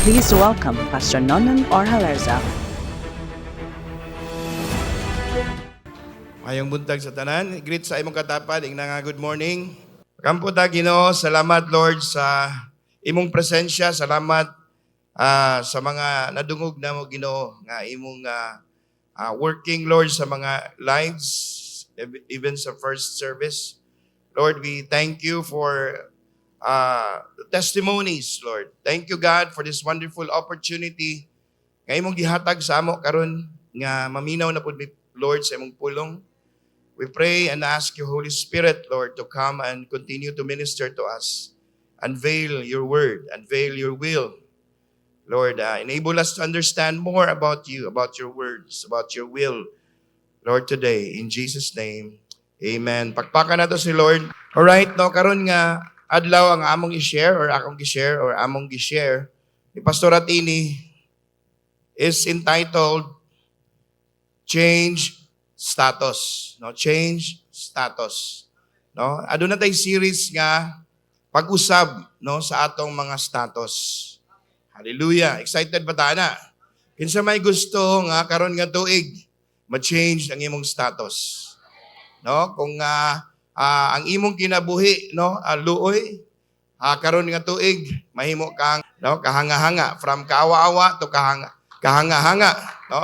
Please welcome Pastor Nonon Orjaleza. Mayong buntag sa tanan. Greet sa imong katapad. Ingna nga good morning. Kampo ta Ginoo, salamat Lord sa imong presensya. Salamat sa mga nadungog na mo Ginoo nga imong working Lord sa mga lives, even sa first service. Lord, we thank you for the testimonies, Lord. Thank you God for this wonderful opportunity nga imong gihatag sa amo karon nga maminaw na pud mi Lord sa imong pulong. We pray and ask you, Holy Spirit, Lord, to come and continue to minister to us. Unveil your word, unveil your will. Lord, enable us to understand more about you, about your words, about your will. Lord, today, in Jesus' name, amen. Pakpakan na to si Lord. Alright, no, karon nga, adlaw ang among i-share or akong i-share or among i-share ni Pastor Atini is entitled Change Status. No, change status. No, aduna tay series nga pag-usab no sa atong mga status. Hallelujah. Excited ba ta na? Kinsa may gusto nga karon nga tuig ma-change ang imong status. No, kung ang imong kinabuhi no, luoy karon nga tuig mahimo kang no kahanga-hanga from kaawa-awa to kahanga-hanga, no?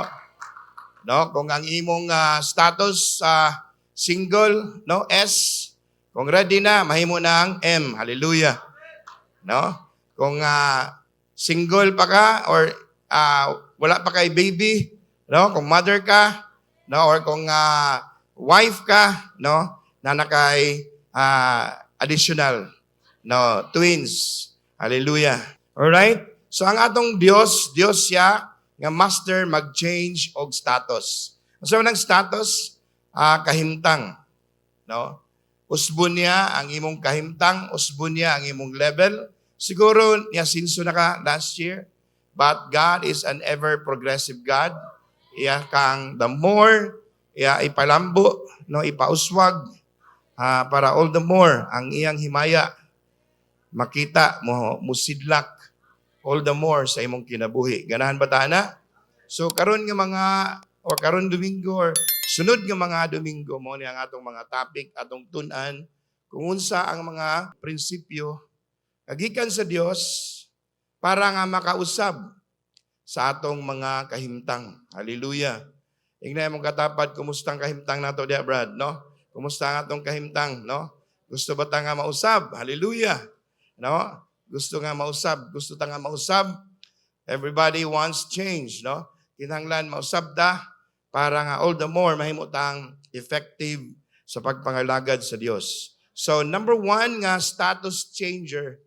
No, kung ang imong status single, no, S. Kung ready na, mahimo na ang M. Hallelujah. No? Kung single pa ka or wala pa kay baby, no, kung mother ka, no, or kung wife ka, no, na nakay additional, no, twins. Hallelujah. All right? So ang atong Dios siya nga master mag-change og status. So nang status kahimtang, no? Usbon niya ang imong kahimtang, usbon niya ang imong level. Siguro niya sinso na ka last year, but God is an ever progressive God. Iya kang the more ipalambo, no, ipauswag para all the more ang iyang himaya makita mo musidlak all the more sa imong kinabuhi. Ganahan ba ta na? So karon nga karon Domingo or sunod nga mga Domingo mo ni ang atong mga topic atong tun-an kung unsa ang mga prinsipyo kagikan sa Dios para nga makausab sa atong mga kahimtang. Hallelujah. Ingna imong katapad, kumusta ang kahimtang nato diha, Brad, no? Kumusta ang atong kahimtang, no? Gusto ba ta nga mausab? Hallelujah. No? Gusto nga mausab, gusto ta nga mausab. Everybody wants change, no? Kinahanglan mausab ta para nga all the more mahimo tang effective sa pagpangalagad sa Dios. So number one nga status changer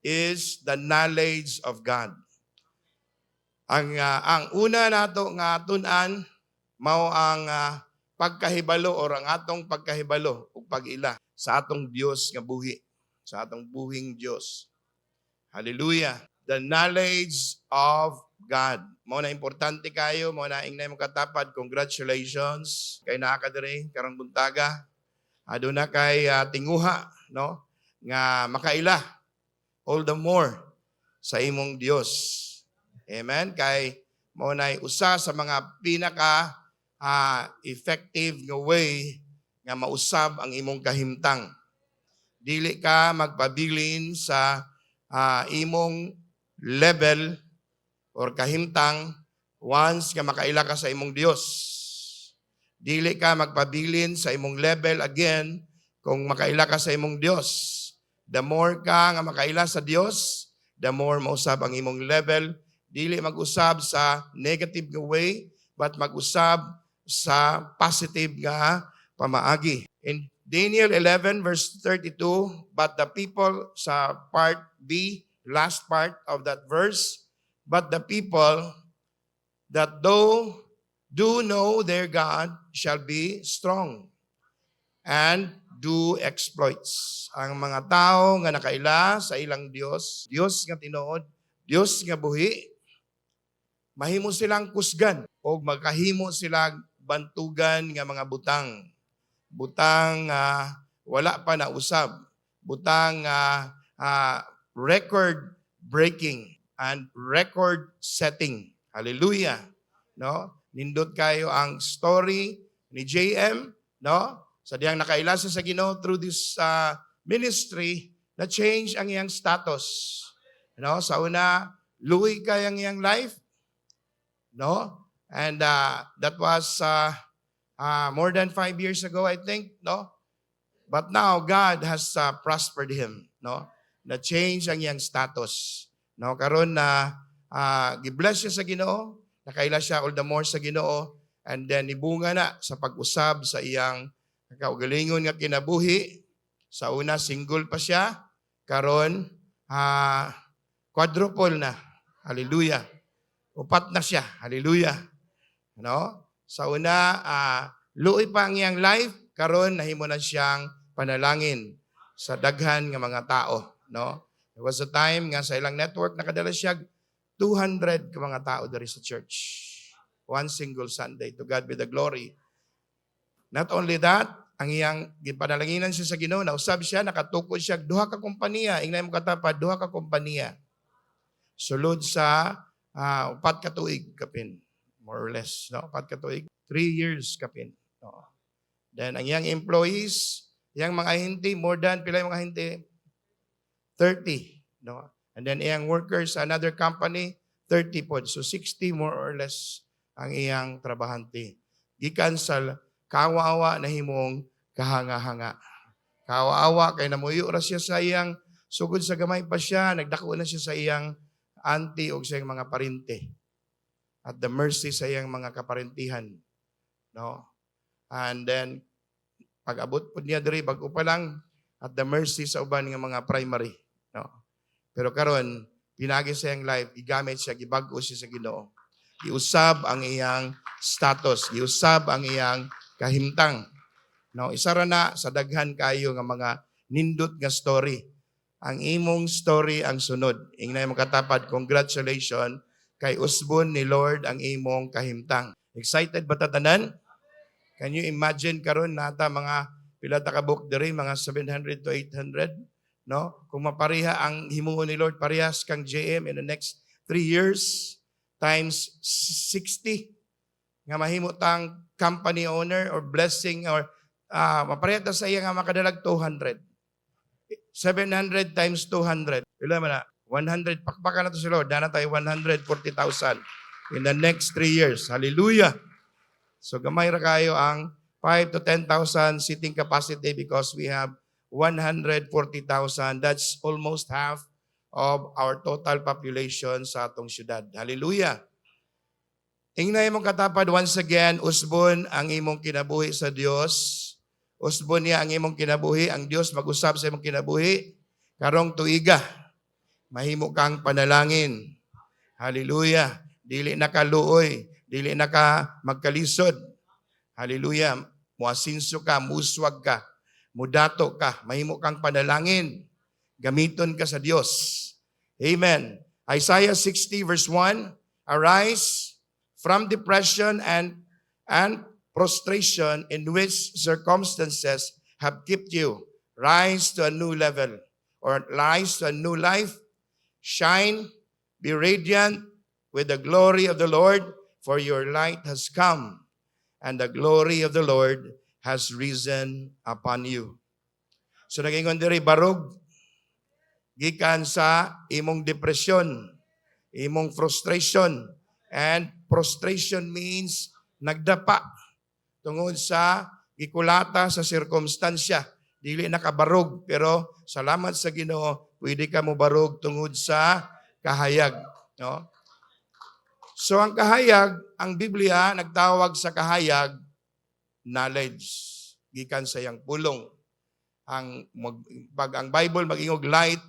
is the knowledge of God. Ang una nato nga tun-an mao ang pagkahibalo or ang atong pagkahibalo ug pag-ila sa atong Dios nga buhi, sa atong buhing Dios. Hallelujah. The knowledge of God. Mo na importante kayo, mo na ingnay mo katapad. Congratulations kay naa ka diri karong buntaga. Aduna kay tinguha, no? Nga makaila all the more sa imong Dios. Amen. Kay mo na usa sa mga pinaka effective nga way nga mausab ang imong kahimtang. Dili ka magpabilin sa imong level or kahimtang once nga makaila ka sa imong Dios. Dili ka magpabilin sa imong level again kung makaila ka sa imong Dios. The more ka nga makaila sa Dios, the more mausab ang imong level. Dili mag-usab sa negative nga way, but mag-usab sa positive nga pamaagi. In Daniel 11 verse 32, but the people sa part B, last part of that verse, but the people that do know their God shall be strong and do exploits. Ang mga tao nga nakaila sa ilang Dios, Dios nga tinuod, Dios nga buhi, mahimo silang kusgan o magkahimo silang bantugan nga mga butang. Butang wala pa na usab. Butang record breaking and record setting. Hallelujah. No? Nindot kayo ang story ni JM, no? Sa diyang nakailasa sa Ginoo through this ministry, na change ang iyang status. No? Sa una, luwi kay ang iyang life, no? And that was more than 5 years ago, I think, no? But now God has prospered him, no? Na change ang iyang status. No, karon na gibless siya sa Ginoo, nakaila siya all the more sa Ginoo, and then ibunga na sa pag-usab sa iyang kaugalingon nga kinabuhi. Sa una single pa siya, karon quadruple na. Hallelujah. Upat na siya. Hallelujah. No? Sa una luoy pa ang iyang life, karon nahimo na siyang panalangin sa daghan nga mga tao, no? There was a time nga sa ilang network nakadala siya 200 ka mga tao diri sa church. One single Sunday. To God be the glory. Not only that, ang iyang gipanalanginan siya sa Ginoo, nausab siya, nakatukod siya duha ka kompanya. Ingnay mo katapad, duha ka kompanya. Sulod sa 4 ka tuig kapin, more or less, no? 4 ka tuig, 3 years kapin. No? Then ang iyang employees, iyang mga ahente, more than pila yung mga ahente? 30. No? And then iyang workers, another company, 30 po. So 60 more or less ang iyang trabahante. Gikan sa kawawa na himong kahanga-hanga. Kawawa kay namuyo ra siya sa iyang sugod sa gamay pa siya, nagdako na siya sa iyang auntie o sa iyang mga parente. At the mercy sa iyang mga kaparentihan. No? And then pag-abot po niya diri bago pa lang at the mercy sa uban nga mga primary, no. Pero karon pinagi sa iyang life, gigamit siya, gibag-o siya sa Ginoo. Giusab ang iyang status, giusab ang iyang kahimtang. No, isa ra na sa daghan kayo nga mga nindot nga story. Ang imong story ang sunod. Ingnay mo katapad, congratulations kay usbon ni Lord ang imong kahimtang. Excited ba ta tanan? Can you imagine karon nata mga pila ta ka book diri, mga 700 to 800, no? Kung mapareha ang himuon ni Lord, parehas kang JM in the next 3 years times 60 nga mahimo tang company owner or blessing or mapareha ta sa iya nga makadalag 200. 700 times 200. Pila man na? 100 pakpakan na to si Lord. Dana tayo 140,000 in the next 3 years. Hallelujah. So gamay ra kayo ang 5 to 10,000 seating capacity because we have 140,000. That's almost half of our total population sa atong syudad. Hallelujah. Ingnay mong katapad once again, usbon ang imong kinabuhi sa Dios. Usbon niya ang imong kinabuhi. Ang Dios mag-usab sa imong kinabuhi. Karong tuiga, mahimo kang panalangin. Hallelujah. Dili na ka luoy. Dili na ka magkalisod. Hallelujah. Muasinso ka, muswag ka, mudato ka, mahimo kang panalangin. Gamiton ka sa Dios. Amen. Isaiah 60 verse 1, arise from depression and prostration in which circumstances have kept you. Rise to a new level or rise to a new life. Shine, be radiant with the glory of the Lord. For your light has come, and the glory of the Lord has risen upon you. So nagingon diri barog, gikan sa imong depression, imong frustration. And frustration means nagdapa tungod sa gikulata sa sirkumstansya. Dili nakabarog, pero salamat sa Ginoo, pwede ka mo barog tungod sa kahayag. No? So ang kahayag, ang Biblia nagtawag sa kahayag, knowledge. Gikan sa iyang pulong. Pag ang Bible mag-ingog light,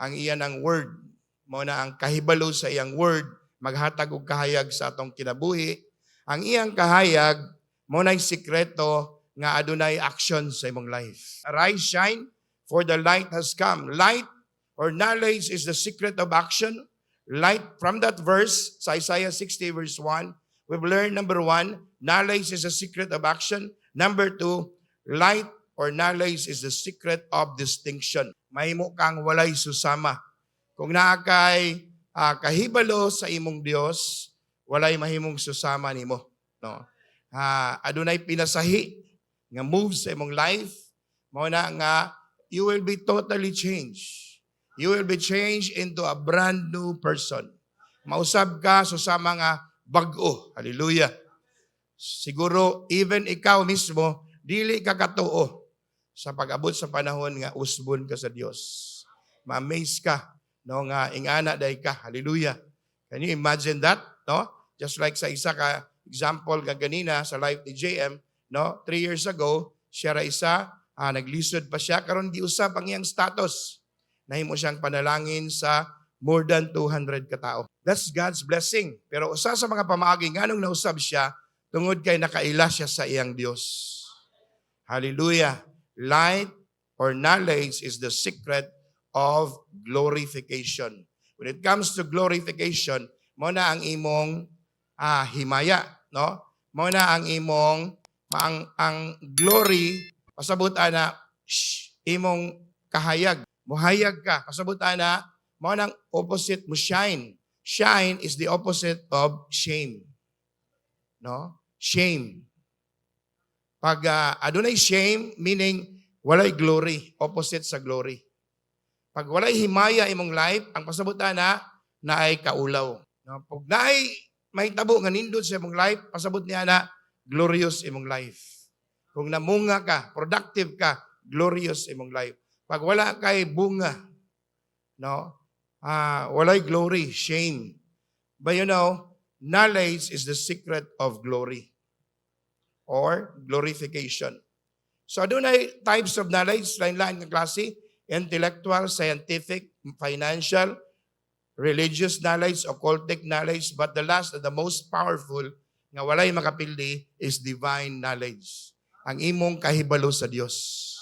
ang iyan ang word. Muna ang kahibalo sa iyang word, maghatag og kahayag sa atong kinabuhi. Ang iyang kahayag, muna yung sikreto nga adunay action sa imong life. Arise, shine, for the light has come. Light or knowledge is the secret of action. Light, from that verse, sa Isaiah 60 verse 1, we've learned number 1, knowledge is a secret of action. Number 2, light or knowledge is the secret of distinction. Mahimo kang walay susama. Kung naa kay kahibalo sa imong Dios, walay mahimong susama nimo, no? Adunay pinasahi nga move sa imong life, mao na nga you will be totally changed. You will be changed into a brand new person. Mausab ka susama nga bag-o. Hallelujah. Siguro even ikaw mismo dili ka katuo sa pag-abot sa panahon nga usbon ka sa Dios. Ma-amaze ka no nga ingana day ka. Hallelujah. Can you imagine that? No? Just like sa isa ka example ka ganina sa life ni JM, no? 3 years ago, siya ra isa, naglisod pa siya karon giusab ang iyang status. Nahimo siyang panalangin sa more than 200 ka tao. That's God's blessing. Pero usa sa mga pamaagi nganong nausab siya tungod kay nakaila siya sa iyang Dios. Hallelujah. Light or knowledge is the secret of glorification. When it comes to glorification, mo na ang imong himaya, no? Mo na ang imong ang glory pasabot ana imong kahayag. Muhayag ka pasabot ana mo nang opposite mo shine. Shine is the opposite of shame. No? Shame. Pag adunay shame, meaning walay glory, opposite sa glory. Pag walay himaya imong life, ang pasabot na ay kaulaw. No? Pag naay mahitabo nga nindot sa imong life, pasabot niya na glorious imong life. Kung namunga ka, productive ka, glorious imong life. Pag wala kay bunga, no? Walay glory, shame. But you know, knowledge is the secret of glory or glorification. So adunay types of knowledge, lain-lain nga klase, intellectual, scientific, financial, religious knowledge, occultic knowledge, but the last and the most powerful nga walay makapildi is divine knowledge. Ang imong kahibalo sa Dios.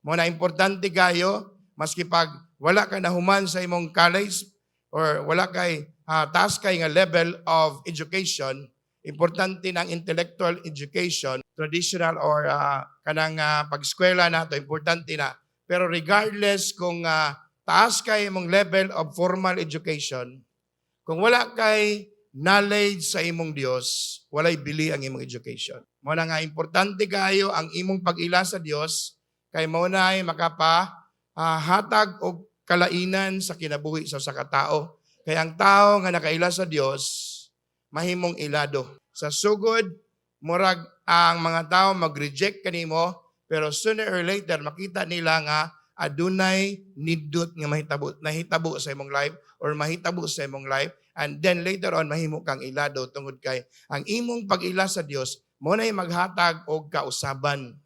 Mo na importante kayo, maski pag wala ka nahuman sa imong college or wala kay taas kay nga level of education, importante ng intellectual education, traditional or kanang pag-eskwela nato, importante na. Pero regardless kung taas kay imong level of formal education, kung wala kay knowledge sa imong Dios, walay bili ang imong education. Mo na nga importante kayo ang imong pag-ila sa Dios kay mao na ay hatag og kalainan sa kinabuhi sa katao. Kaya ang tao nga nakaila sa Dios mahimong ilado. Sa sugod murag ang mga tao mag-reject kanimo pero sooner or later makita nila nga adunay nindot nga nahitabo sa imong life or mahitabo sa imong life and then later on mahimo kang ilado tungod kay ang imong pag-ila sa Dios mo na'y maghatag og kausaban.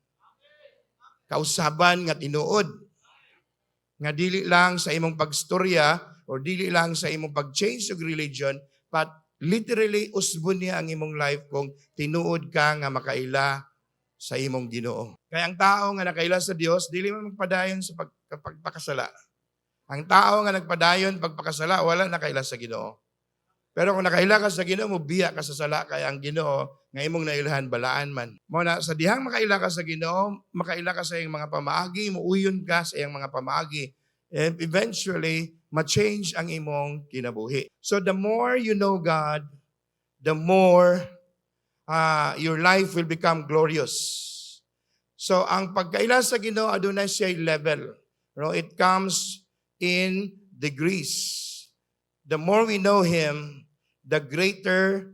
Kausaban nga tinuod. Nga dili lang sa imong pagstorya or dili lang sa imong pag-change of religion, but literally usbon niya ang imong life kung tinuod ka nga makaila sa imong Ginoo. Kaya ang tao nga nakaila sa Dios, dili man magpadayon sa pagpakasala. Ang tao nga nagpadayon pagpakasala, wala nakaila sa Ginoo. Pero kung nakaila ka sa Ginoo, mubiya ka sa sala kaya ang Ginoo nga imong nailahan balaan man. Mo na sa dihang makaila ka sa Ginoo, makaila ka sa iyang mga pamaagi, muuyon ka sa iyang mga pamaagi. And eventually, ma-change ang imong kinabuhi. So the more you know God, the more your life will become glorious. So ang pagkaila sa Ginoo adunay siya level. No, it comes in degrees. The more we know Him, the greater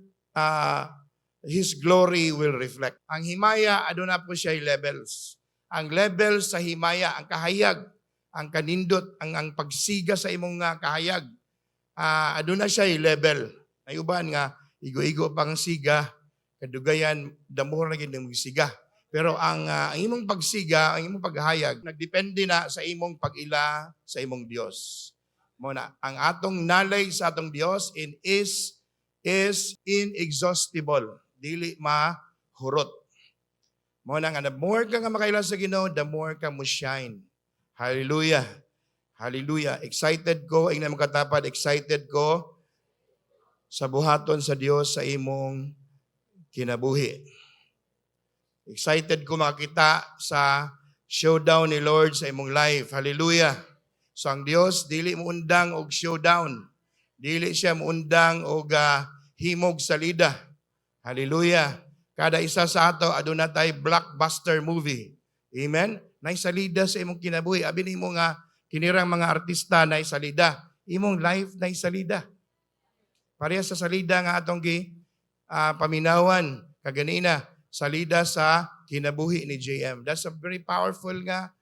His glory will reflect. Ang himaya, aduna po siya levels. Ang level sa himaya, ang kahayag, ang kanindot, ang pagsiga sa imong kahayag, aduna siya level. May uban nga, igo-igo pang siga, kadugayan, damo na gid ng siga. Pero ang imong pagsiga, ang imong paghayag, nagdepende na sa imong pag-ila sa imong Dios. Muna, ang atong knowledge sa atong Dios is inexhaustible. Dili mahurot. Muna nga, the more ka nga makaila sa Ginoo, the more ka mo shine. Hallelujah. Hallelujah. Excited ko, ay naman katapad, excited ko sa buhaton sa Dios sa imong kinabuhi. Excited ko makita sa showdown ni Lord sa imong life. Hallelujah. So ang Dios, dili mo undang og showdown. Dili siya muundang o himog salida. Hallelujah. Kada isa sa ato, aduna tay blockbuster movie. Amen? Nay salida sa imong kinabuhi. Abi nimo nga, kinirang mga artista nay salida. Imong life nay salida. Pareha sa salida nga atong paminawan kaganina, salida sa kinabuhi ni JM. That's a very powerful nga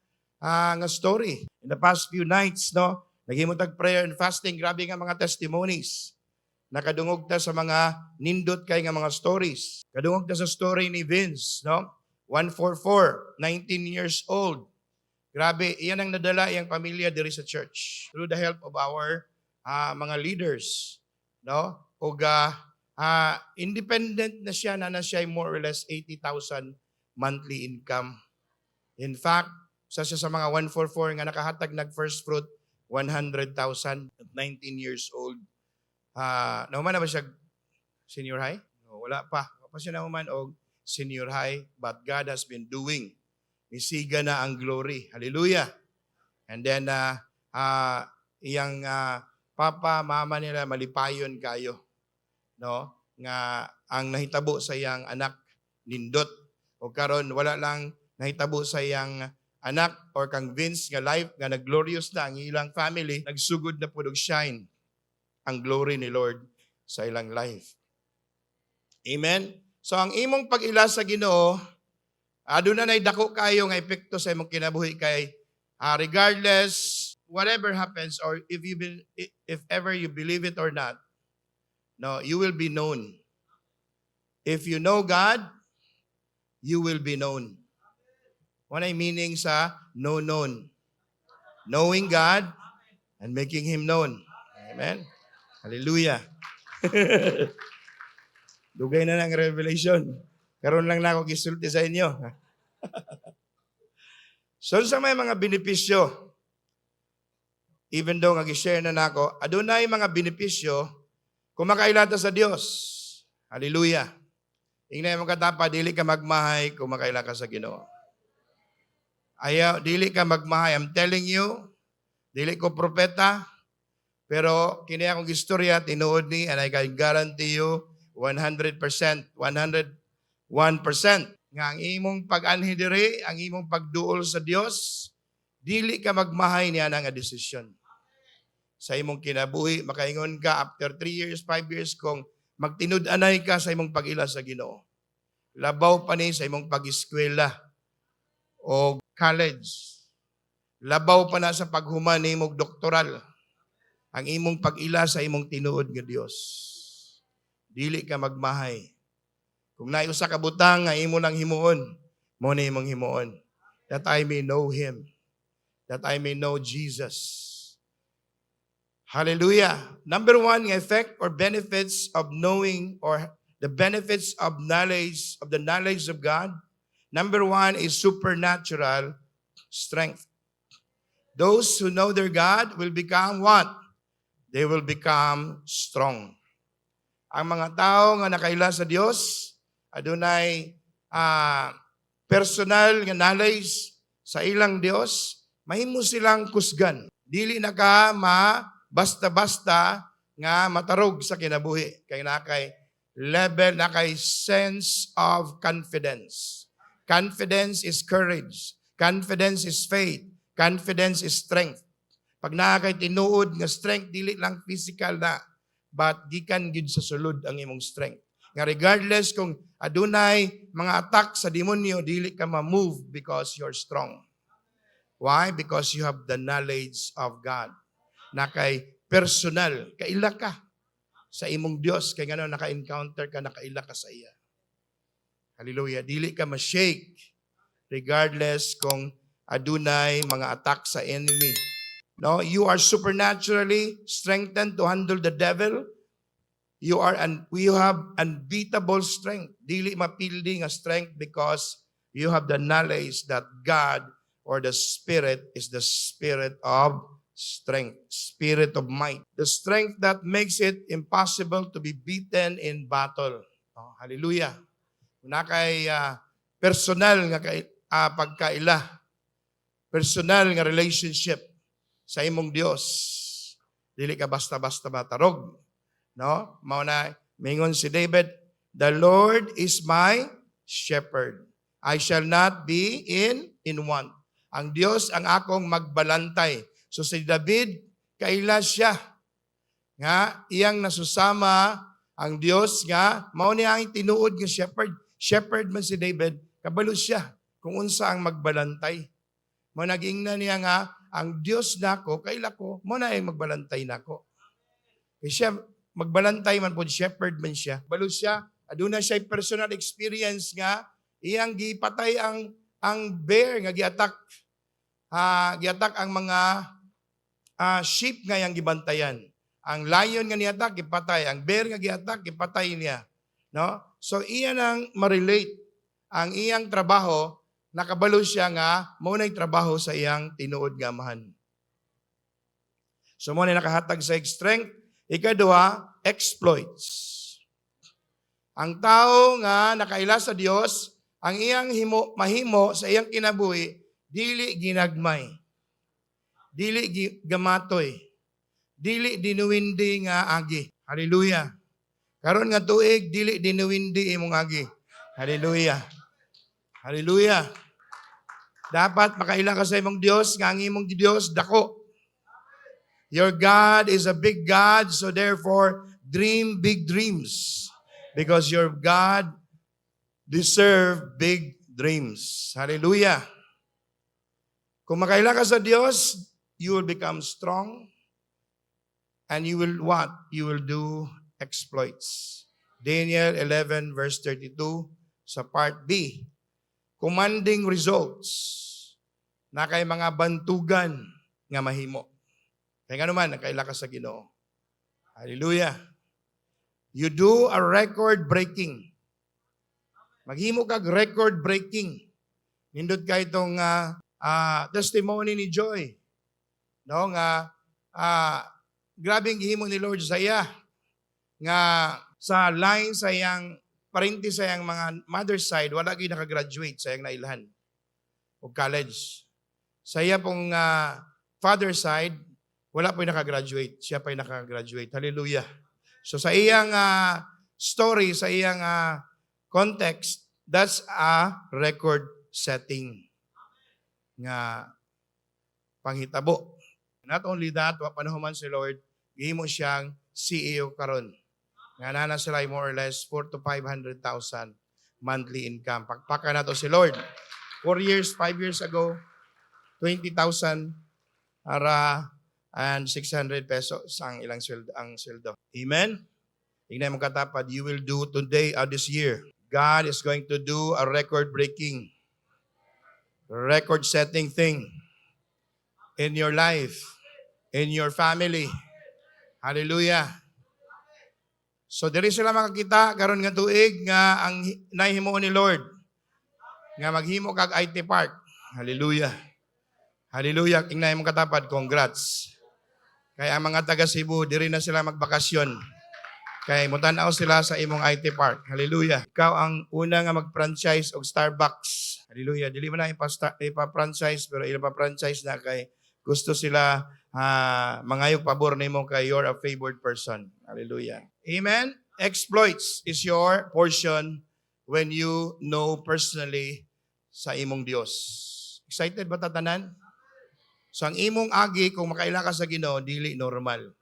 story. In the past few nights, no, naghimutag prayer and fasting, grabe nga mga testimonies. Nakadungog ta sa mga nindot kay nga mga stories. Kadungog ta sa story ni Vince, no? 144, 19 years old. Grabe, iyan ang nadala iyang pamilya diri sa church through the help of our mga leaders, no? O independent na siya siya more or less 80,000 monthly income. In fact, sa mga 144 nga nakahatag nag first fruit 100,000 at 19 years old. Nauman na ba siya senior high? No, wala pa. Wala pa siya nauman og senior high, but God has been doing. Misiga na ang glory. Hallelujah. And then iyang papa, mama nila malipayon kayo. No? Nga ang nahitabo sa iyang anak nindot. O karon wala lang nahitabo sa iyang anak or kang Vince nga life nga nag-glorious na ang ilang family, nagsugod na pud og shine ang glory ni Lord sa ilang life. Amen? So ang imong pag-ila sa Ginoo, aduna nay dako kayo nga epekto sa imong kinabuhi kay regardless whatever happens or if ever you believe it or not, no, you will be known. If you know God, you will be known. What ay meaning sa known? Knowing God and making Him known. Amen? Hallelujah. Dugay na ng revelation. Karon lang na ako gisulti sa inyo. So sa may mga benepisyo, even though nga gi-share na nako, adunay mga benepisyo kung makailata sa Dios. Hallelujah. Ingnan mo katapa, dili ka magmahay kung makaila ka sa Ginoo. Ayaw, dili ka magmahay. I'm telling you, dili ko propeta, pero kini akong istorya, tinuod ni, and I can guarantee you, 100%, 101%, nga ang imong pag-anhi diri, ang imong pagduol sa Dios, dili ka magmahay niya nga desisyon. Sa imong kinabuhi, makaingon ka after 3 years, 5 years, kung magtinud-anay ka sa imong pag-ila sa Ginoo. Labaw pa ni sa imong pag-eskwela o college. Labaw pa na sa paghuman ni imong doktoral. Ang imong pag-ila sa imong tinuod nga Dios. Dili ka magmahay. Kung naay usa ka butang nga imo lang himuon, mo na imong himuon. That I may know Him. That I may know Jesus. Hallelujah. Number 1, effect or benefits of knowing or the benefits of knowledge, of the knowledge of God. Number 1 is supernatural strength. Those who know their God will become what? They will become strong. Ang mga tao nga nakaila sa Dios, adunay personal nga knowledge sa ilang Dios, mahimo silang kusgan. Dili na ka basta-basta nga matarog sa kinabuhi. Kay nakay level, nakay sense of confidence. Confidence is courage. Confidence is faith. Confidence is strength. Pag nakay tinuod nga strength, dili lang physical na, but gikan gid sa sulod ang imong strength. Nga regardless kung adunay mga attack sa demonyo, dili ka ma-move because you're strong. Why? Because you have the knowledge of God. Na kay personal, kaila ka sa imong Dios, kay ngano naka-encounter ka, nakaila ka sa iya. Hallelujah. Dili ka ma-shake regardless kung adunay mga attack sa enemy. No, you are supernaturally strengthened to handle the devil. We have unbeatable strength. Dili mapildi nga strength because you have the knowledge that God or the Spirit is the Spirit of strength, Spirit of might. The strength that makes it impossible to be beaten in battle. Oh, hallelujah. Una kay personal nga pagkaila, personal nga relationship sa imong Dios. Dili ka basta-basta matarog. No? Mao na mingon si David, "The Lord is my shepherd. I shall not be in want." Ang Dios ang akong magbalantay. So si David, kaila siya nga iyang nasusama ang Dios nga mao niya ang tinuod nga shepherd. Shepherd man si David, kabalo siya kung unsa ang magbalantay. Mo nagingnan niya nga ang Dios nako kaila ko mo na ang magbalantay nako. Kaya siya magbalantay man po, shepherd man siya. Balo siya, aduna siya personal experience nga iyang gipatay ang bear nga giatak ang mga sheep nga iyang gibantayan. Ang lion nga niatak gipatay, ang bear nga giatak gipatay niya, no? So iyan ang ma-relate ang iyang trabaho, nakabalo siya nga mao nay trabaho sa iyang tinuod nga amahan. So mo na nakahatag sa strength. Ikaduha, exploits. Ang tao nga nakaila sa Dios, ang iyang mahimo sa iyang kinabuhi, dili ginagmay, dili gamatoy, dili dinuwindi nga agi. Hallelujah. Karon nga tuig, dili dinuwindi imong agi. Hallelujah. Hallelujah. Dapat makaila ka sa imong Dios, nga ang imong Dios dako. Your God is a big God, so therefore, dream big dreams. Because your God deserve big dreams. Hallelujah. Kung makaila ka sa Diyos, you will become strong and you will what? You will do exploits. Daniel 11 verse 32 sa part B. Commanding results na kay mga bantugan nga mahimo. Kaya nga naman, nakaila ka sa Ginoo. Hallelujah. You do a record-breaking. Maghimo kag record-breaking. Nindot ka itong testimony ni Joy. No, nga grabing gihimo ni Lord sa iya. Nga sa line sa iyang parenti sa iyang mga mother's side, wala gyud nakagraduate sa iyang nailhan o college. Sa iya pong father's side, wala po yung nakagraduate. Siya pa yung nakagraduate. Hallelujah. So sa iyang story, sa iyang context, that's a record setting nga panghitabo. Not only that, panahuman si Lord, gihimo siyang CEO karon. Nga nana sila more or less 4 to 500,000 monthly income. Pakpakan na to si Lord. 5 years ago, 20,000 and 600 pesos ang ilang sweldo. Amen? Tingnan mo katapad, you will do today or this year. God is going to do a record-breaking, record-setting thing in your life, in your family. Hallelujah. So, diri sila makakita, karon nga tuig, nga ang nahimo ni Lord, nga maghimo kag IT park. Hallelujah. Hallelujah. Tingnan mo katapad, congrats. Kaya ang mga taga Cebu, diri na sila magbakasyon. Kaya mutanaw sila sa imong IT park. Hallelujah. Ikaw ang una nga mag-franchise og Starbucks. Hallelujah. Dili man na ipa-franchise, pero ipa-franchise na kay gusto sila mangayog pabor nimo kay you're a favored person. Hallelujah. Amen. Exploits is your portion when you know personally sa imong Dios. Excited ba tatanan? So ang imong agi, kung makaila ka sa Ginoo, dili normal.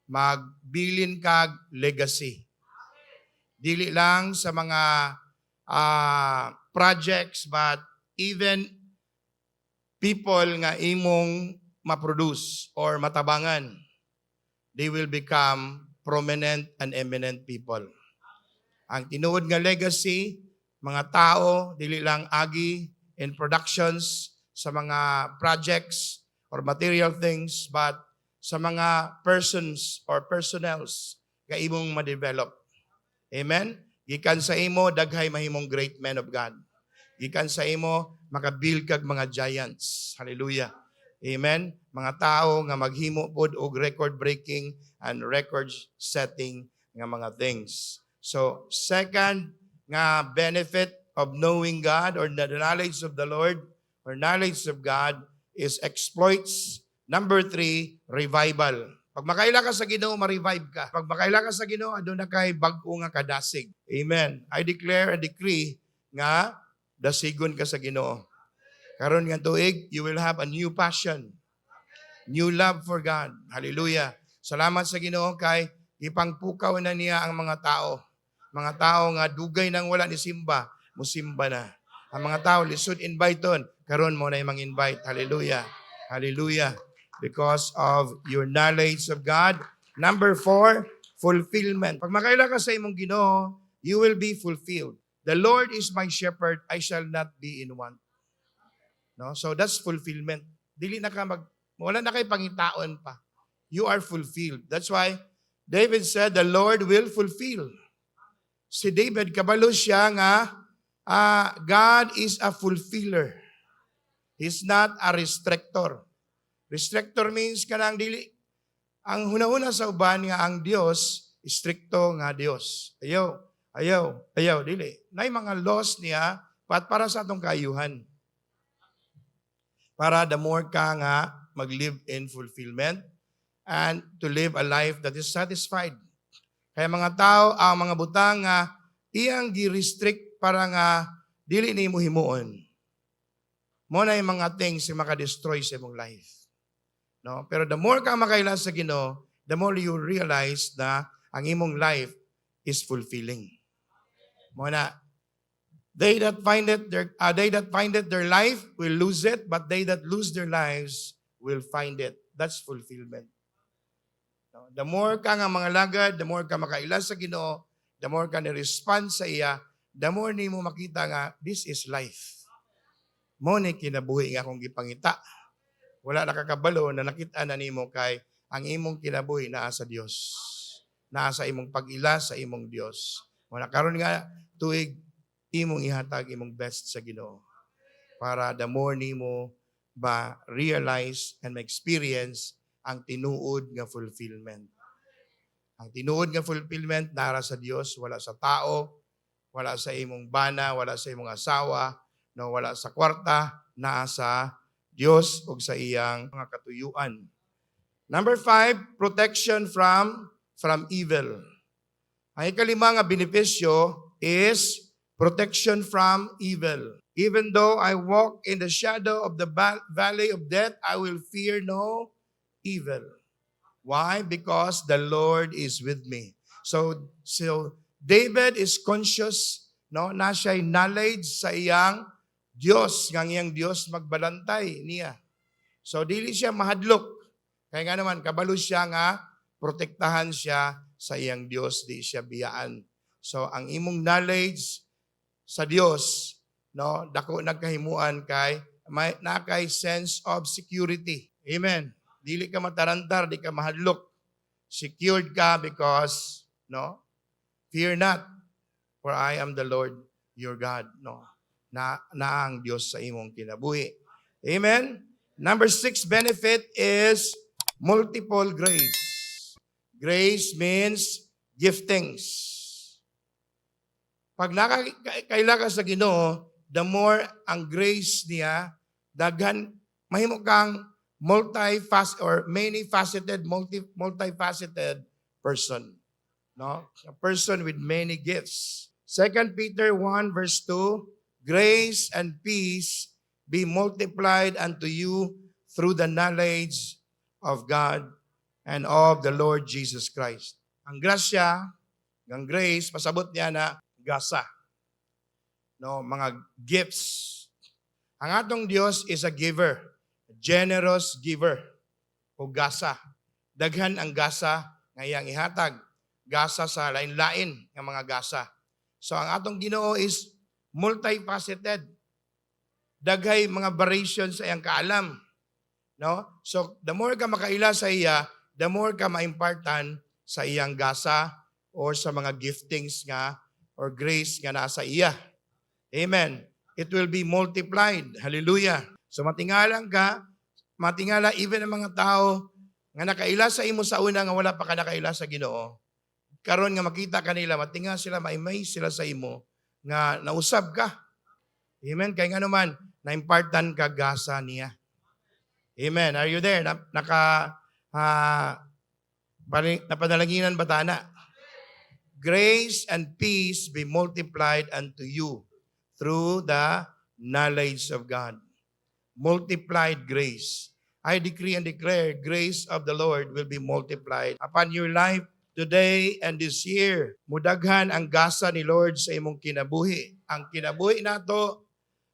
Magbilin kag legacy. Dili lang sa mga projects, but even people nga imong maproduce or matabangan, they will become prominent and eminent people. Ang tinuod nga legacy, mga tao, dili lang agi in productions, sa mga projects or material things, but sa mga persons or personnels nga imong ma-develop. Amen? Gikan sa imo, daghay mahimong great men of God. Gikan sa imo, makabuild kag mga giants. Hallelujah. Amen? Mga tao nga maghimo pod og record-breaking and record-setting nga mga things. So, second nga benefit of knowing God or the knowledge of the Lord or knowledge of God is exploits. Number 3, revival. Pag makaila ka sa Ginoo, ma-revive ka. Pag makaila ka sa Ginoo, adun na kay bag-o nga kadasig. Amen. I declare and decree nga dasigon ka sa Ginoo. Karon nga tuig, you will have a new passion, new love for God. Hallelujah. Salamat sa Ginoo kay ipangpukaw na niya ang mga tao. Mga tao nga dugay nang wala ni simba, musimba na. Ang mga tao lisod inviton, karon mo na imong invite. Hallelujah. Hallelujah. Because of your knowledge of God. Number 4, fulfillment. Pag makaila ka sa imong Ginoo, you will be fulfilled. The Lord is my shepherd, I shall not be in want. No? So that's fulfillment. Dili na ka wala na kay pangitaon pa. You are fulfilled. That's why David said, the Lord will fulfill. Si David, kabalo siya nga, God is a fulfiller. He's not a restrictor. Restrictor means kanang dili. Ang hunahuna sa uban nga ang Dios, stricto nga Dios. Ayaw, dili. Nay mga laws niya, para sa atong kaayuhan. Para the more ka nga mag-live in fulfillment and to live a life that is satisfied. Kaya mga tao, ang mga butang nga iyang gi-restrict para nga dili nimo himuon. Mo na yung mga things nga maka-destroy sa imong life. No? Pero the more ka makaila sa Ginoo, the more you realize na ang imong life is fulfilling. Mo na they that find it their life will lose it, but they that lose their lives will find it. That's fulfillment. No? The more ka nga mga lagad, the more ka makaila sa Ginoo, the more ka ni-respond sa iya, the more nimo makita nga this is life. Mo ni kinabuhi nga akong gipangita. Wala nakakabalo na nakita na nimo kay ang imong kinabuhi naa sa Dios. Naa sa imong pag-ila sa imong Dios. Wala karon nga tuig imong ihatag imong best sa Ginoo. Para the more nimo ba realize and experience ang tinuod nga fulfillment. Ang tinuod nga fulfillment nara sa Dios, wala sa tao, wala sa imong bana, wala sa imong asawa, no, wala sa kwarta, naa sa Dios ug sa iyang mga katuyuan. Number 5, protection from evil. Ang ikalima nga benepisyo is protection from evil. Even though I walk in the shadow of the valley of death, I will fear no evil. Why? Because the Lord is with me. So David is conscious, no, na siya'y knowledge sa iyang Dios, ngang iyang Dios magbalantay niya. So dili siya mahadlok. Kaya nga naman kabalo siya nga protektahan siya sa iyang Dios, di siya biyaan. So ang imong knowledge sa Dios, no, dako nagkahimuan kay may nakay sense of security. Amen. Dili ka matarantar, di ka mahadlok. Secured ka because, no, fear not, for I am the Lord your God. No, na ang Diyos sa imong kinabuhi. Amen? Number 6 benefit is multiple grace. Grace means giftings. Pag nakakaila ka sa Ginoo, the more ang grace niya, daghan, mahimo kang multifaceted person. No? A person with many gifts. 2 Peter 1 verse 2, grace and peace be multiplied unto you through the knowledge of God and of the Lord Jesus Christ. Ang grasya, ang grace, pasabot niya na gasa. No, mga gifts. Ang atong Dios is a giver, a generous giver, o gasa. Daghan ang gasa nga iyang ihatag. Gasa sa lain-lain ng mga gasa. So ang atong Ginoo is multifaceted. Daghay mga variations sa iyang kaalam. No? So the more ka makaila sa iya, the more ka maimpartan sa iyang gasa or sa mga giftings nga or grace nga nasa iya. Amen. It will be multiplied. Hallelujah. So matingala even ang mga tao nga nakaila sa imo sa una nga wala pa ka nakaila sa Ginoo. Karon nga makita kanila, matinga sila, maimay sila sa imo nga nausab ka. Amen. Kaya nga naman, naimpartan ka gasa niya. Amen. Are you there? Napanalaginan ba tana? Grace and peace be multiplied unto you through the knowledge of God. Multiplied grace. I decree and declare, grace of the Lord will be multiplied upon your life today and this year. Mudaghan ang gasa ni Lord sa imong kinabuhi. Ang kinabuhi nato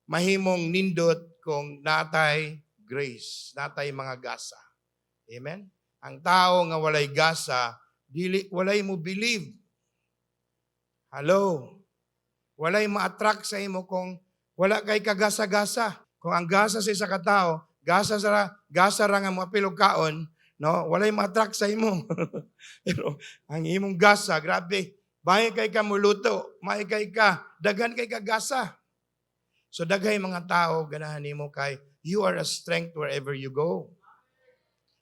mahimong nindot kung natay grace, natay mga gasa. Amen? Ang tao nga walay gasa, walay mo believe. Hello? Walay ma-attract sa imo kung wala kay kagasa-gasa. Kung ang gasa sa isa ka tao, gasa ra nga mo apilog kaon, no? Walay ma-attract sa imo. Pero ang imong gasa, grabe, bahay kay ka muluto, may kay ka, daghan kay kagasa. So daghay mga tao ganahan nimo kay you are a strength wherever you go.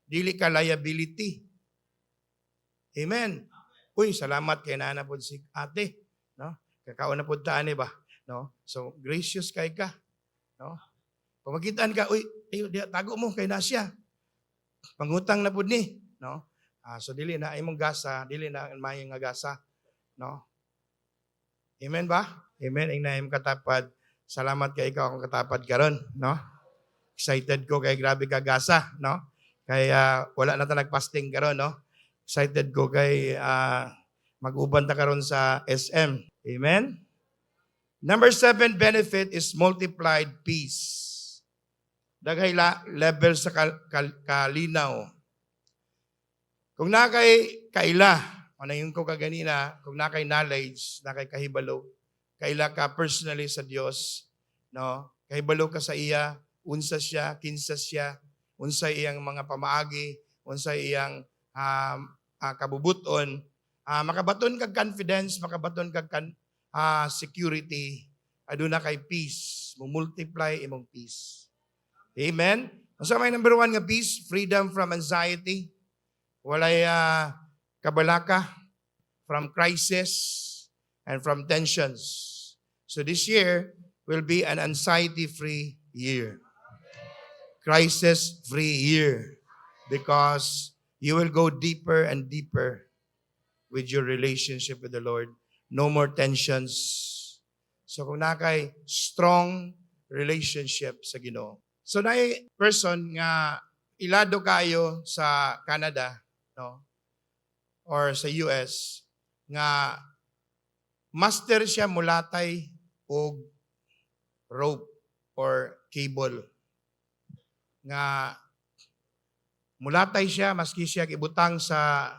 Dili ka liability. Amen. Uy, salamat kay nana pod si ate, no? Kakaon na pod ta ani ba, no? So gracious kay ka, no? Kung makitaan ka, uy, tago mo kay nasya. Pangutang na pod ni, no? So dili na imong gasa, dili na mayang nga gasa, no? Amen ba? Amen. Ang naim katapad. Salamat kay ikaw akong katapad karon, no? Excited ko kay grabe ka gasa, no? Kaya wala na ta nagpasting karon, no? Excited ko kay mag-uban ta karon sa SM. Amen? Number 7 benefit is multiplied peace. Daghay level sa kalinaw. Kung nakay kaila, ano yung ko kaganina, kung nakay knowledge, nakay kahibalo, kaila ka personally sa Dios, no? Kahibalo ka sa iya, unsa siya, kinsa siya, unsa iyang mga pamaagi, unsa iyang kabubuton, makabaton kag confidence, makabaton kag security, aduna kay peace, multiply imong peace. Amen? Unsa may number 1 nga peace? Freedom from anxiety. Walay kabalaka from crisis and from tensions. So this year will be an anxiety-free year. Crisis-free year. Because you will go deeper and deeper with your relationship with the Lord. No more tensions. So kung nakay strong relationship sa Ginoo. So na person nga ilado kayo sa Canada, no? Or sa US nga master siya mulatay og rope or cable. Nga mulatay siya maski siya ibutang sa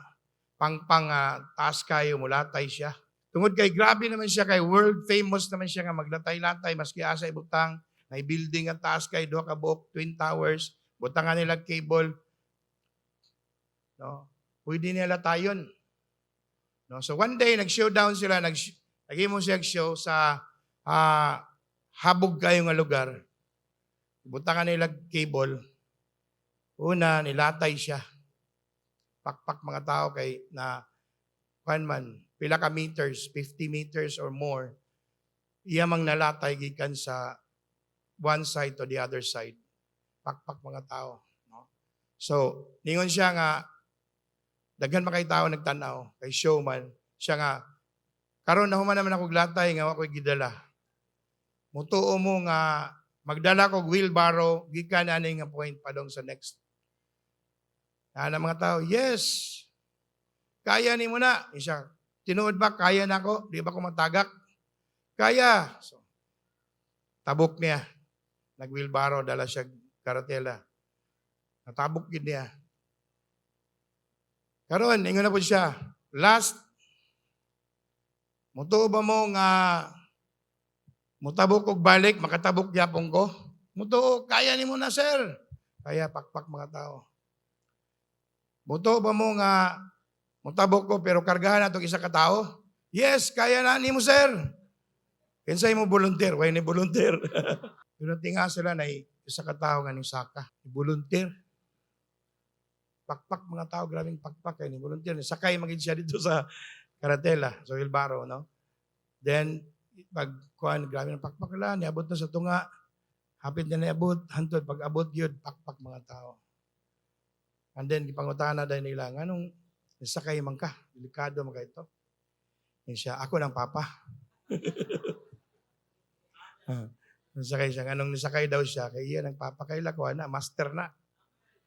pangpang taas kayo, mulatay siya. Tungod kay grabe naman siya, kay world famous naman siya nga maglatay-latay maski asa ibutang, may building ang taas kay duha ka buok, Twin Towers, butangan nila cable. No? Pwede nila tayon. No? So one day nag-showdown sila, nagimo siya show sa habog kayo nga lugar. Butangan nila cable. Una, nilatay siya. Pakpak mga tao kay na pila ka meters, 50 meters or more, iyamang nalatay gikan sa one side to the other side. Pakpak mga tao. No? So, ningon siya nga, daghan makay tao nagtanaw, kay showman, siya nga, karon na human naman ako latay, nga ako'y gidala. Mutuo mo nga, magdala ko wheelbarrow, gikan na nga point padong sa next. Na mga tao, yes, kaya ni mo na. Siya, tinuod ba, kaya na ako? Di ba ko matagak? Kaya. So, tabok niya. Nag-wheelbarrow, dala siya karatela. Natabok yun niya. Karon, ingon na po siya. Last, mutuo ba mo nga mutabok og balik, makatabok yapong ko? Mutuo, kaya ni mo na, sir. Kaya pakpak mga tao. Mutuo ba mo nga mutabok ko pero kargahan na itong isa ka tao? Yes, kaya na ni mo, sir. Kinsay mo volunteer? Why ni volunteer? Pinunti nga sila na isa ka tao nga ni Saka. Volunteer. Pakpak mga tao, grabing pakpak kay ni volunteer. Sakay maging siya dito sa karatela, sa wheelbarrow, no? Then, pagkuhan, grabe ng pakpak lang, niabot na sa tunga. Hapit na niabot, hantod, pag abot yun, pakpak mga tao. And then, ipangutana dahil nila, anong Nisakay man ka. Delikado man ka ito. Yan siya, ako ng papa. Nisakay siya. Anong nisakay daw siya? Kaya iyan ang papa. Kaila ko na, master na.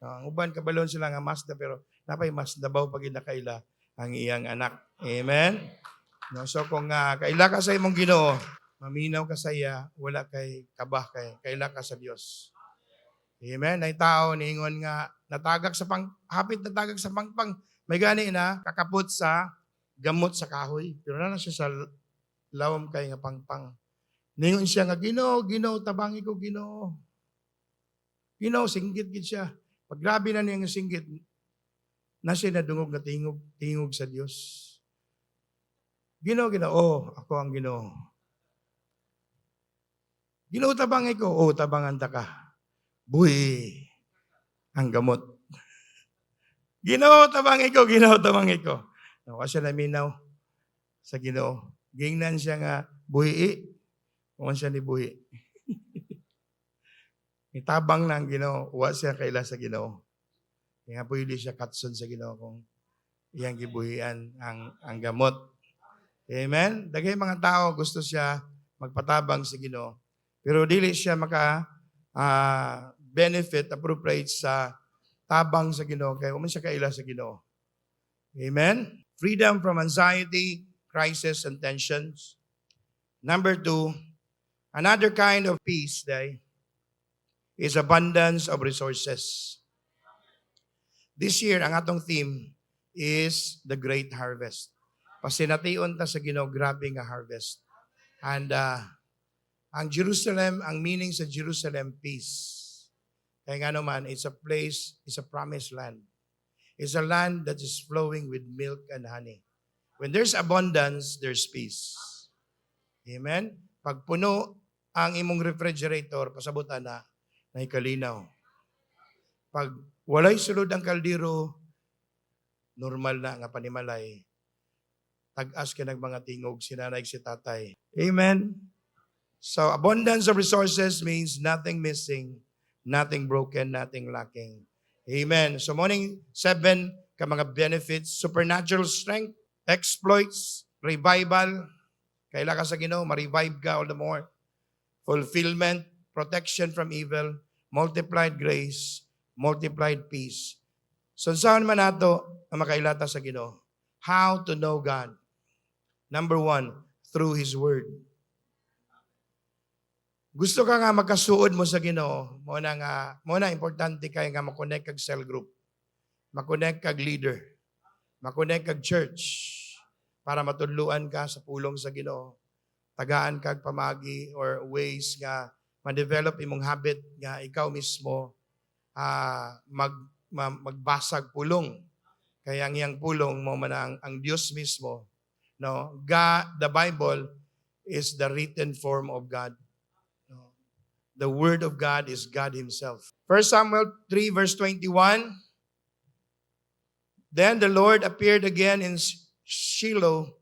Ang uban kabalon sila nga master, pero napay mas dabaw pag inakaila ang iyang anak. Amen? No, so kung kaila ka sa imong Ginoo, maminaw ka sa iya, wala kay kabah kay kaila ka sa Dios. Amen? Ay tao niingon nga natagak sa hapit natagak sa pangpang, may gani na kakapot sa gamot sa kahoy. Pero na siya sa lawom kay nga pangpang. Ningon siya nga, Ginoo, Ginoo, tabangi ko, Ginoo. Ginoo, singgit gid siya. Pag grabe na niya nga singgit, na siya nadungog na tingog sa Dios. Ginoo, Ginoo, ako ang Ginoo. Ginoo, tabangi ko, tabangan ta ka. Buhi ang gamot. Ginoo, tabangi ko, Ginoo, tabangi ko. Kasi naminaw sa Ginoo. Gingnan siya nga, buhi, kung siya ni buhi. Itabang na ang Ginoo, uwa siya kaila sa Ginoo. Kaya pwede siya katsun sa Ginoo kung iyang gibuhian ang gamot. Amen? Dagay mga tao gusto siya magpatabang sa Ginoo. Pero dili siya benefit, appropriate sa tabang sa Ginoo. Kaya kung siya kaila sa Ginoo. Amen? Freedom from anxiety, crisis, and tensions. Number 2, another kind of peace, is abundance of resources. This year, ang atong theme is the great harvest. Pasination ta sa Ginoo, grabe nga harvest. And ang Jerusalem, ang meaning sa Jerusalem, peace. Kaya nga naman, it's a place, it's a promised land. It's a land that is flowing with milk and honey. When there's abundance, there's peace. Amen? Pag puno ang imong refrigerator, pasabutan na kalinaw. Pag walay sulod ang kaldero, normal na nga panimalay. Tag-as ka ng mga tingog, sinanay si tatay. Amen? So, abundance of resources means nothing missing, nothing broken, nothing lacking. Amen. So, morning 7, ka mga benefits, supernatural strength, exploits, revival. Kaila ka sa Ginoo, ma-revive ka all the more. Fulfillment, protection from evil, multiplied grace, multiplied peace. So, saan man nato ang makailata sa Ginoo? How to know God? Number 1, through His Word. Gusto ka nga magkasuod mo sa Ginoo, mo na importante kay nga makonect kag cell group, makonect kag leader, makonect kag church, para matudluan ka sa pulong sa Ginoo. Tagaan kag pamagi or ways nga ma-develop imong habit nga ikaw mismo magbasag pulong. Kaya ang iyang pulong mo man ang Diyos mismo. No, God, the Bible is the written form of God. No, the Word of God is God Himself. 1 Samuel 3 verse 21. Then the Lord appeared again in Shiloh,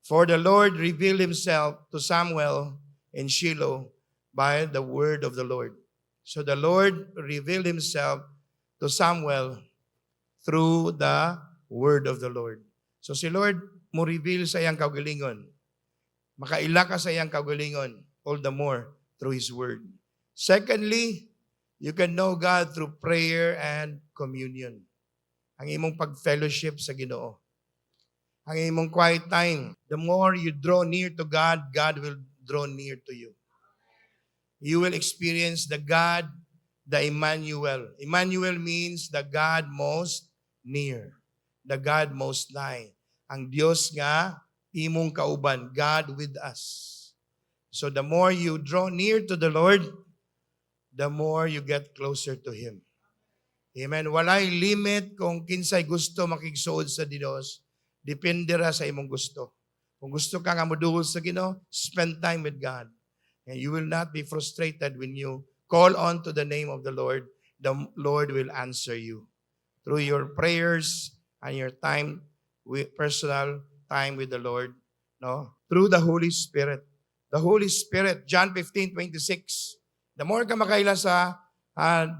for the Lord revealed Himself to Samuel in Shiloh by the word of the Lord. So the Lord revealed Himself to Samuel through the word of the Lord. So si Lord mo reveal sa iyang kaugalingon. Makaila ka sa iyang kaugalingon, all the more through His word. Secondly, you can know God through prayer and communion. Ang imong pag-fellowship sa Ginoo. Ang imong quiet time. The more you draw near to God, God will draw near to you. You will experience the God, the Emmanuel. Emmanuel means the God most near. The God most nigh. Ang Diyos nga, imong kauban, God with us. So the more you draw near to the Lord, the more you get closer to Him. Amen. Walay limit kung kinsay gusto makigsuod sa Dios. Depende ra sa imong gusto. Kung gusto ka nga moduol sa Ginoo, spend time with God. And you will not be frustrated when you call on to the name of the Lord. The Lord will answer you through your prayers and your time with personal time with the Lord, no? Through the Holy Spirit. The Holy Spirit, John 15:26. The more ka makaila sa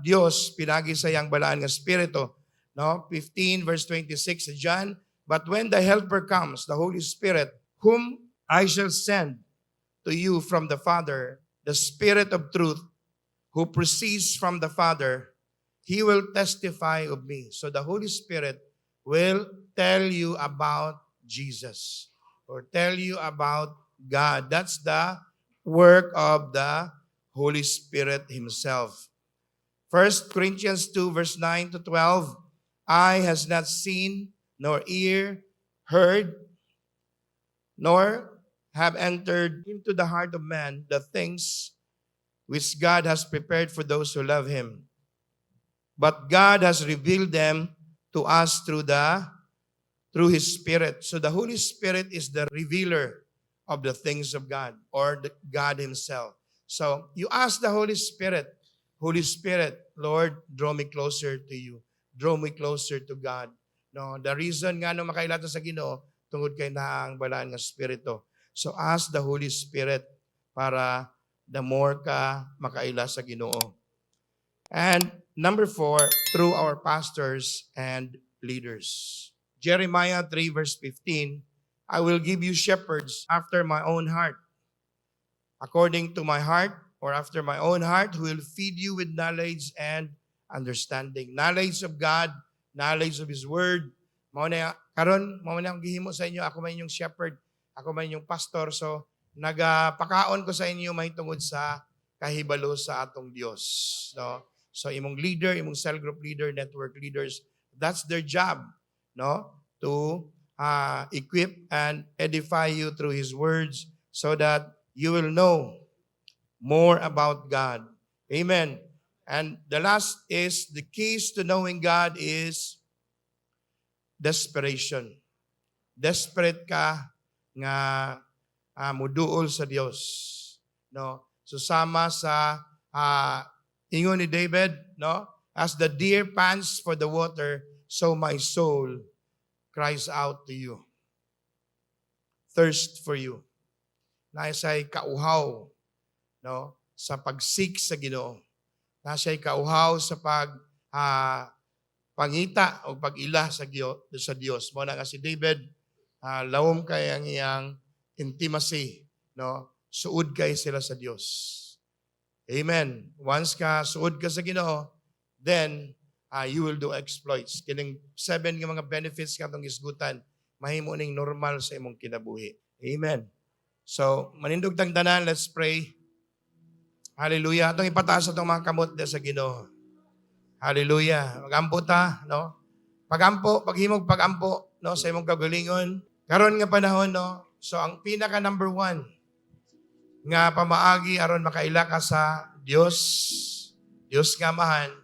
Diyos, pinagi sa iyang balaan nga spirito, No, 15 verse 26 sa John, but when the Helper comes, the Holy Spirit, whom I shall send to you from the Father, the Spirit of truth, who proceeds from the Father, He will testify of me. So the Holy Spirit will tell you about Jesus or tell you about God. That's the work of the Holy Spirit Himself. 1 Corinthians 2 verse 9 to 12, eye has not seen, nor ear heard, nor have entered into the heart of man the things which God has prepared for those who love Him. But God has revealed them to us through His Spirit. So the Holy Spirit is the revealer of the things of God or God Himself. So you ask the Holy Spirit, Lord, draw me closer to you. Draw me closer to God. No, the reason nga no makailata sa Ginoo tungod kay naang balaan nga spirito. So ask the Holy Spirit para the more ka makaila sa Ginoo. And number 4, through our pastors and leaders. Jeremiah 3 verse 15, I will give you shepherds after my own heart, according to my heart, or after my own heart, who will feed you with knowledge and understanding. Knowledge of God, knowledge of His Word. Karon, mao na akong gihimo sa inyo, ako man yung shepherd, ako man yung pastor, so nagapakaon ko sa inyo mahitungod sa kahibalo sa atong Dios. No? So imong leader, imong cell group leader, network leaders, that's their job, no? To equip and edify you through His words so that you will know more about God. Amen. And the last is, the keys to knowing God is desperation. Desperate ka nga muduol sa Dios. No? Susama sa ingon ni David, no? As the deer pants for the water, so my soul cries out to you. Thirst for you. Nasa'y kauhaw, no? Sa pagsik sa Ginoo. Nasa'y kauhaw sa pangita o pag-ila sa Dios. Mo na nga si David, lawom kay ang iyang intimacy, no? Suod kay sila sa Dios. Amen. Once ka suod ka sa Ginoo, then you will do exploits. Kining 7 nga mga benefits katong isgutan, mahimo ning normal sa imong kinabuhi. Amen. So, manindog tang tanan, let's pray. Hallelujah. Atong ipataas atong mga kamot sa Ginoo. Hallelujah. Magampo ta, no? Paghimog pagampo, no, sa imong kagalingon. Karon nga panahon, no? So, ang pinaka number 1 nga pamaagi aron makaila ka sa Dios nga amahan.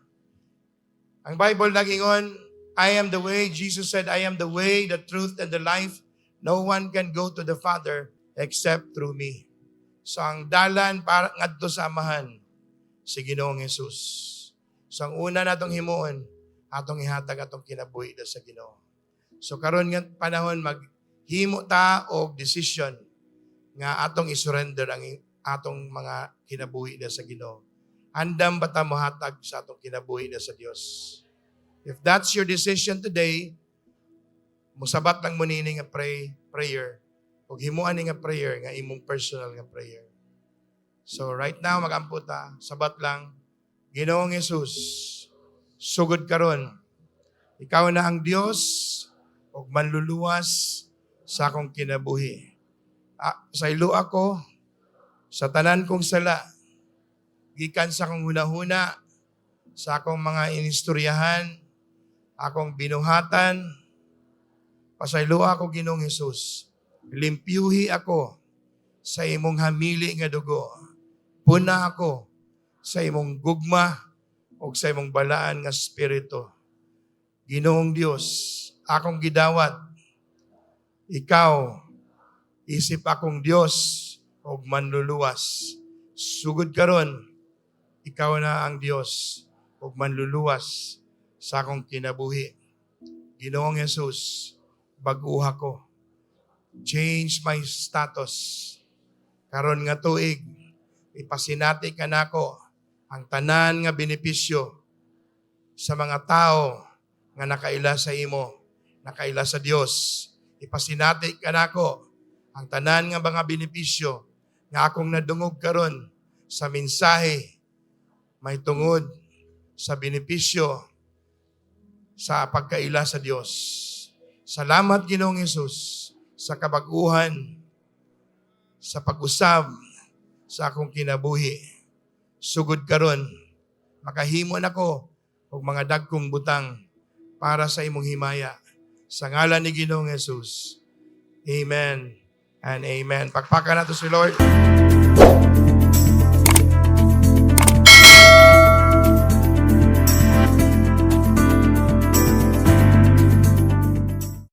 Ang Bible nagingon, I am the way. Jesus said, I am the way, the truth, and the life. No one can go to the Father except through me. So ang dalan para ngadto sa amahan, si Ginoong Jesus. So ang una natong himuon, atong ihatag atong kinabuhi sa Ginoo. So karon nga panahon maghimo ta og decision nga atong isurrender ang atong mga kinabuhi sa Ginoo. Andam ba ta mohatag sa atong kinabuhi sa Dios? If that's your decision today, musabat lang mo nini nga prayer ug himuan ni nga prayer nga imong personal nga prayer. So right now magampo ta, sabat lang, Ginoong Jesus, sugod karon, ikaw na ang Dios ug manluluwas sa akong kinabuhi. Sa ilo ako, sa tanan kong sala, gikan sa akong hunahuna, sa akong mga inistoryahan, akong binuhatan, pasaylo ako, Ginoong Jesus. Limpyuhi ako sa imong hamili nga dugo. Puna ako sa imong gugma o sa imong balaan nga spirito. Ginoong Dios, akong gidawat, ikaw, isip akong Dios o manluluwas. Sugod karon, ikaw na ang Dios o manluluwas sa akong kinabuhi. Ginoong Jesus, baguha ko. Change my status. Karon nga tuig, ipasinati ka nako ang tanan nga benepisyo sa mga tao nga nakaila sa imo, nakaila sa Dios. Ipasinati ka nako ang tanan nga mga benepisyo nga akong nadungog karon sa mensahe may tungod sa benepisyo sa pagkaila sa Dios. Salamat Ginoong Hesus sa kabaguhan, sa pag-usab sa akong kinabuhi. Sugod karon makahimo nako og mga dagkong butang para sa imong himaya. Sa ngalan ni Ginoong Hesus. Amen and amen. Pakpakan nato si Lord.